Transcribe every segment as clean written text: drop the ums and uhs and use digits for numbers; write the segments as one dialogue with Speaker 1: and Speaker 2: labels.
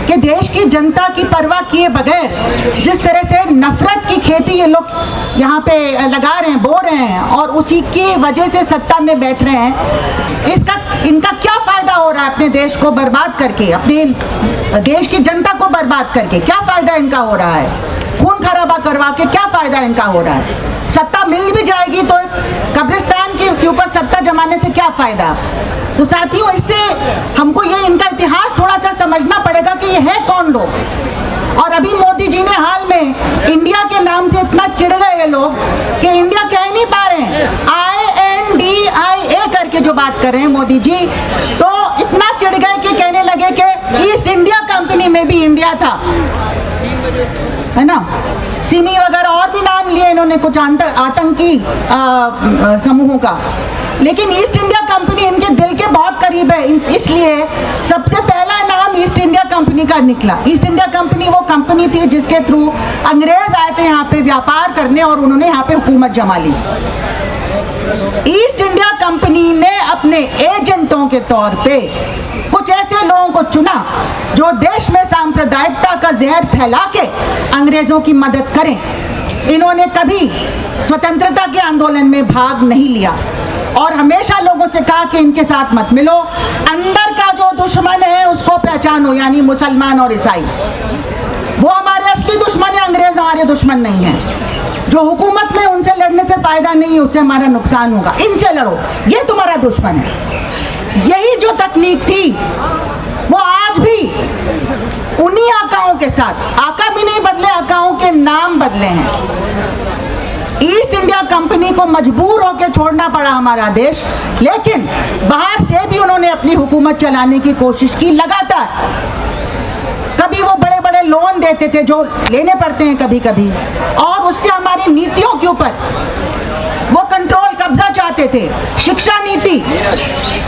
Speaker 1: कि देश की जनता की परवाह किए बगैर जिस तरह से नफरत की खेती ये लोग यहाँ पे लगा रहे हैं, बो रहे हैं और उसी की वजह से सत्ता में बैठ रहे हैं, इनका क्या फायदा हो रहा है? अपने देश को बर्बाद करके, अपने देश की जनता को बर्बाद करके क्या फायदा इनका हो रहा है? खून खराबा करवा के क्या फायदा इनका हो रहा है? सत्ता मिल भी जाएगी तो कब्रिस्तान के ऊपर सत्ता जमाने से क्या फायदा? तो साथियों, इससे हमको ये इनका इतिहास थोड़ा सा समझना पड़ेगा कि ये है कौन लोग। और अभी मोदी जी ने हाल में इंडिया के नाम से इतना चिढ़ गए ये लोग कि इंडिया कह नहीं पा रहे हैं, INDIA करके जो बात कर रहे हैं मोदी जी, तो इतना चिढ़ गए कि कहने लगे कि ईस्ट इंडिया कंपनी में भी इंडिया था, है ना। सिमी वगैरह और भी नाम लिए इन्होंने कुछ आतंकी समूहों का, लेकिन ईस्ट इंडिया कंपनी इनके दिल के बहुत करीब है, इसलिए सबसे पहला नाम ईस्ट इंडिया कंपनी का निकला। ईस्ट इंडिया कंपनी वो कंपनी थी जिसके थ्रू अंग्रेज आए थे यहाँ पे व्यापार करने और उन्होंने यहाँ पे हुकूमत जमा ली। ईस्ट इंडिया कंपनी ने अपने एजेंटों के तौर पे कुछ ऐसे लोगों को चुना जो देश में सांप्रदायिकता का जहर फैला के अंग्रेजों की मदद करें। इन्होंने कभी स्वतंत्रता के आंदोलन में भाग नहीं लिया और हमेशा लोगों से कहा कि इनके साथ मत मिलो, अंदर का जो दुश्मन है उसको पहचानो, यानी मुसलमान और ईसाई। वो हमारे असली दुश्मन है, अंग्रेज हमारे दुश्मन नहीं है। जो हुकूमत में उनसे लड़ने से फायदा नहीं है, उससे हमारा नुकसान होगा, इनसे लड़ो, ये तुम्हारा दुश्मन है। यही जो तकनीक थी वो आज भी उन्हीं आकाओं के साथ, आका भी नहीं बदले, आकाओं के नाम बदले हैं। ईस्ट इंडिया कंपनी को मजबूर होकर छोड़ना पड़ा हमारा देश, लेकिन बाहर से भी उन्होंने अपनी हुकूमत चलाने की कोशिश की लगातार। कभी वो बड़े बड़े लोन देते थे जो लेने पड़ते हैं कभी कभी, और उससे हमारी नीतियों के ऊपर वो कंट्रोल, कब्जा चाहते थे। शिक्षा नीति,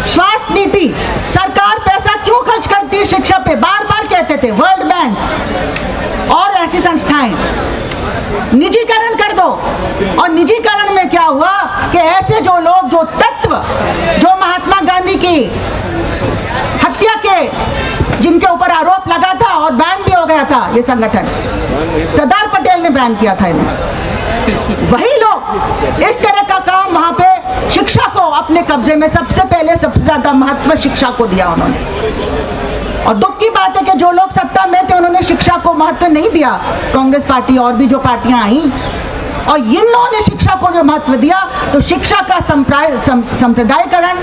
Speaker 1: स्वास्थ्य नीति, सरकार पैसा क्यों खर्च करती है शिक्षा पे, बार बार कहते थे। वर्ल्ड बैंक और ऐसी संस्थाएं निजीकरण कर दो, और निजीकरण में क्या हुआ कि ऐसे जो लोग, जो तत्व, जो महात्मा गांधी की हत्या के जिनके ऊपर आरोप लगा था और बैन भी हो गया था ये संगठन, सरदार पटेल ने बैन किया था इन्हें, वही लोग इस तरह का काम वहां पे शिक्षा को अपने कब्जे में सबसे पहले, सबसे ज्यादा महत्व शिक्षा को दिया उन्होंने। और दुख की बात है कि जो लोग सत्ता में थे उन्होंने शिक्षा को महत्व नहीं दिया, कांग्रेस पार्टी और भी जो पार्टियां आई, और इन लोगों ने शिक्षा को जो महत्व दिया, तो शिक्षा का संप्रदायीकरण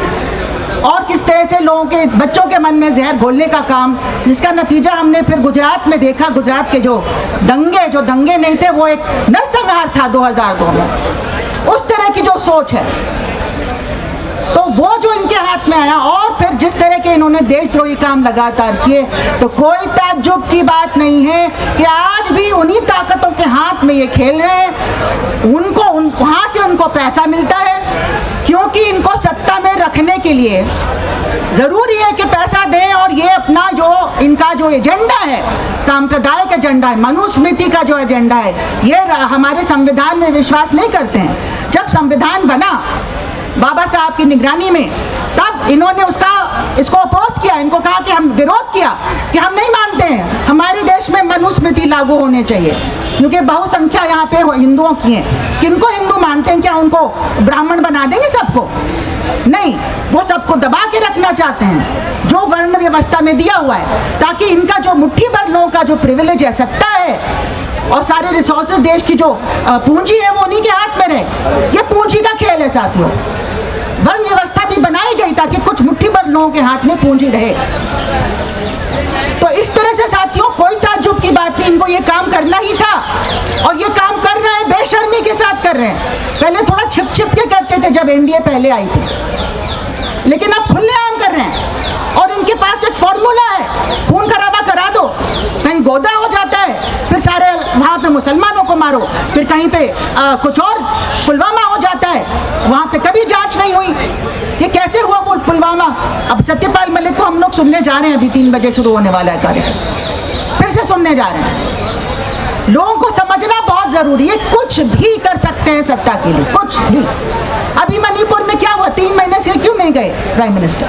Speaker 1: और किस तरह से लोगों के, बच्चों के मन में जहर घोलने का काम, जिसका नतीजा हमने फिर गुजरात में देखा। गुजरात के जो दंगे नहीं थे, वो एक नरसंहार था 2002 में। उस तरह की जो सोच है, तो वो जो इनके हाथ में आया, और फिर जिस तरह के इन्होंने देशद्रोही काम लगातार किए, तो कोई ताज्जुब की बात नहीं है कि आज भी उन्हीं ताकतों के हाथ में ये खेल रहे हैं। वहाँ से उनको पैसा मिलता है, क्योंकि इनको सत्ता में रखने के लिए जरूरी है कि पैसा दें, और ये अपना जो इनका जो एजेंडा है, सांप्रदायिक एजेंडा है, मनुस्मृति का जो एजेंडा है, ये हमारे संविधान में विश्वास नहीं करते हैं। जब संविधान बना बाबा साहब की निगरानी में, तब इन्होंने इसको अपोज किया, इनको कहा कि हम विरोध किया कि हम नहीं मानते हैं, हमारे देश में मनुस्मृति लागू होने चाहिए, क्योंकि बहुसंख्या यहाँ पे हिंदुओं की है। किनको हिंदू मानते हैं? क्या उनको ब्राह्मण बना देंगे सबको? नहीं, वो सबको दबा के रखना चाहते हैं जो वर्ण व्यवस्था में दिया हुआ है, ताकि इनका जो मुट्ठी भर लोगों का जो प्रिविलेज है, सत्ता है, और सारे रिसोर्सेज, देश की जो पूंजी है, वो उन्हीं के हाथ में रहे। ये पूंजी का खेल है साथियों। वर्ण व्यवस्था भी बनाई गई ताकि कुछ मुट्ठी भर लोगों के हाथ में पूंजी रहे। तो इस तरह से साथियों, कोई ताज्जुब की बात नहीं, इनको ये काम करना ही था, और ये काम कर रहे हैं, बेशर्मी के साथ कर रहे हैं। पहले थोड़ा छिप छिप के करते थे जब एनडीए पहले आई थी, लेकिन अब खुलेआम कर रहे हैं। और इनके पास एक फॉर्मूला है, खून खराबा करा दो, कहीं गोदा हो जाता है, फिर सारे वहाँ पे मुसलमानों को मारो, फिर कहीं पे कुछ और, पुलवामा हो जाता है, वहाँ पे कभी जांच नहीं हुई कि कैसे हुआ वो पुलवामा। अब सत्यपाल मलिक को हम लोग सुनने जा रहे हैं, अभी 3 बजे शुरू होने वाला है कार्यक्रम, फिर से सुनने जा रहे हैं। लोगों को समझना बहुत जरूरी है, कुछ भी कर सकते हैं सत्ता के लिए, कुछ भी। अभी मणिपुर में क्या हुआ, हुआ? 3 महीने से क्यों नहीं गए प्राइम मिनिस्टर?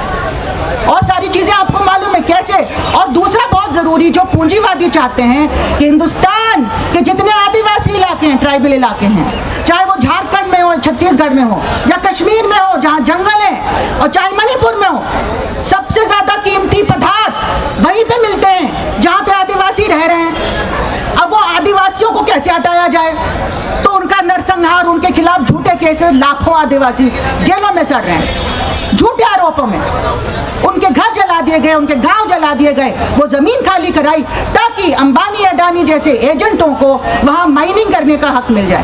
Speaker 1: और सारी चीज़ें आपको मालूम है कैसे। और दूसरा बहुत ज़रूरी, जो पूंजीवादी चाहते हैं कि हिंदुस्तान के जितने आदिवासी इलाके हैं, ट्राइबल इलाके हैं, चाहे वो झारखंड में हो, छत्तीसगढ़ में हो, या कश्मीर में हो जहाँ जंगल है, और चाहे मणिपुर में हो, सबसे ज़्यादा कीमती पदार्थ वहीं पे मिलते हैं जहाँ पे आदिवासी रह रहे हैं। अब वो आदिवासियों को कैसे हटाया जाए? तो उनका नरसंहार, उनके खिलाफ झूठे केसेस, लाखों आदिवासी जेलों में सड़ रहे हैं झूठे आरोपों में। उनके घर जला दिए गए, उनके गांव जला दिए गए, वो जमीन खाली कराई ताकि अंबानी अडानी जैसे एजेंटों को वहां माइनिंग करने का हक मिल जाए,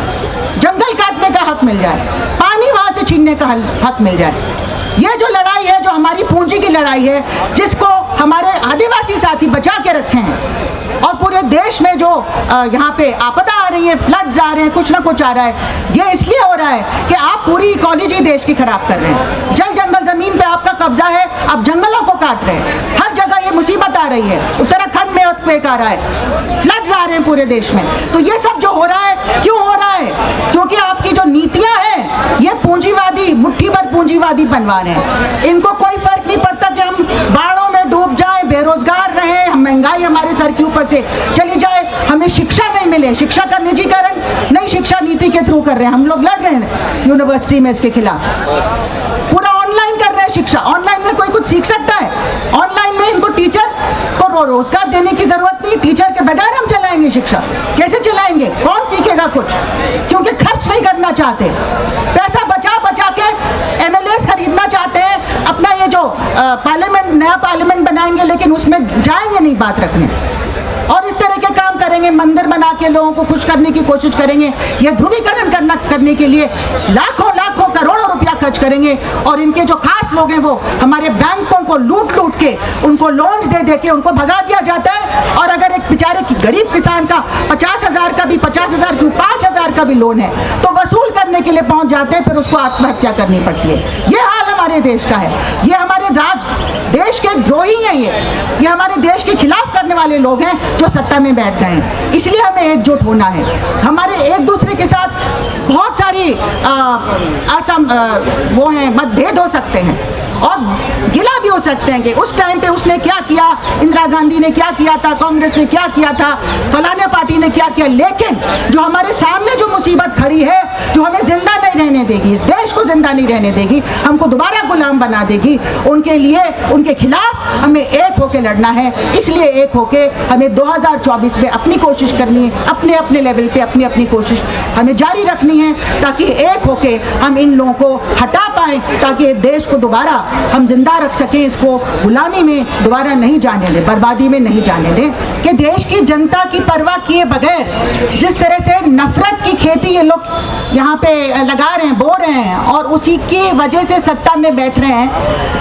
Speaker 1: जंगल काटने का हक मिल जाए, पानी वहां से छीनने का हक मिल जाए। ये जो लड़ाई है, जो हमारी पूंजी की लड़ाई है, जिसको हमारे आदिवासी साथी बचा के रखे हैं, और पूरे देश में जो यहाँ पे आपदा आ रही है, फ्लड्स आ रहे हैं, कुछ ना कुछ आ रहा है, ये इसलिए हो रहा है कि आप पूरी इकोलॉजी देश की खराब कर रहे हैं। जंगल जमीन पे आपका कब्जा है, आप जंगलों को काट रहे हैं। हर जगह ये मुसीबत आ रही है, उत्तराखंड में अर्थक्वेक आ रहा है, फ्लड्स आ रहे हैं पूरे देश में। तो ये सब जो हो रहा है, क्यों हो रहा है? क्योंकि आपकी जो नीतियां हैं, ये पूंजीवादी, मुट्ठी भर पूंजीवादी बनवा रहे हैं। इनको कोई फर्क नहीं पड़ता कि हम बाढ़ों में डूब जाए, बेरोजगार रहे, हम महंगाई हमारे सर के ऊपर से चली जाए, हमें शिक्षा नहीं मिले, शिक्षा का निजीकरण नई शिक्षा नीति के थ्रू कर रहे हैं। हम लोग लड़ रहे हैं यूनिवर्सिटी में इसके खिलाफ। पूरा ऑनलाइन कर रहे हैं शिक्षा। ऑनलाइन में कोई कुछ सीख सकता है? ऑनलाइन में इनको टीचर को रोजगार देने की जरूरत नहीं, टीचर के बगैर हम चलाएंगे शिक्षा। कैसे चलाएंगे? कौन सीखेगा कुछ? क्योंकि खर्च नहीं करना चाहते, पैसा बचा बचा के एमएलएस खरीदना चाहते हैं। अपना ये जो पार्लियामेंट, नया पार्लियामेंट बनाएंगे, लेकिन उसमें जाएंगे नहीं बात रखने, और इस तरह के काम करेंगे, मंदिर बना के लोगों को खुश करने की कोशिश करेंगे। ये ध्रुवीकरण करने के लिए लाखों लाखों करोड़ों रुपया खर्च करेंगे, और इनके जो खास लोग हैं वो हमारे बैंकों को लूट लूट के, उनको लोन्स दे दे के उनको भगा दिया जाता है। और अगर एक बेचारे गरीब किसान का 50,000 का भी, 50,000 क्यों, 5,000 का भी लोन है, तो वसूल करने के लिए पहुंच जाते हैं, फिर उसको आत्महत्या करनी पड़ती है। ये हाल हमारे देश का है। ये हमारे देश के द्रोही हैं, ये हमारे देश के खिलाफ करने वाले लोग हैं जो सत्ता में बैठ गए हैं। इसलिए हमें एकजुट होना है। हमारे एक दूसरे के साथ बहुत सारी वो हैं, मतभेद हो सकते हैं, और गिला भी हो सकते हैं कि उस टाइम पे उसने क्या किया, इंदिरा गांधी ने क्या किया था, कांग्रेस ने क्या किया था, फलाने पार्टी ने क्या किया। लेकिन जो हमारे सामने जो मुसीबत खड़ी है, जो हमें जिंदा नहीं रहने देगी, इस देश को जिंदा नहीं रहने देगी, हमको दोबारा गुलाम बना देगी, उनके लिए, उनके खिलाफ हमें एक होके लड़ना है। इसलिए एक होके हमें 2024 में अपनी कोशिश करनी है, अपने अपने लेवल पे अपनी अपनी कोशिश हमें जारी रखनी है, ताकि एक होके हम इन लोगों को हटा पाएं, ताकि देश को दोबारा हम जिंदा रख सकें, इसको गुलामी में दोबारा नहीं जाने दें, बर्बादी में नहीं जाने दें। कि देश की जनता की परवाह किए बगैर जिस तरह से नफरत की खेती ये लोग यहाँ पे लगा रहे हैं, बो रहे हैं, और उसी की वजह से सत्ता में बैठ रहे हैं,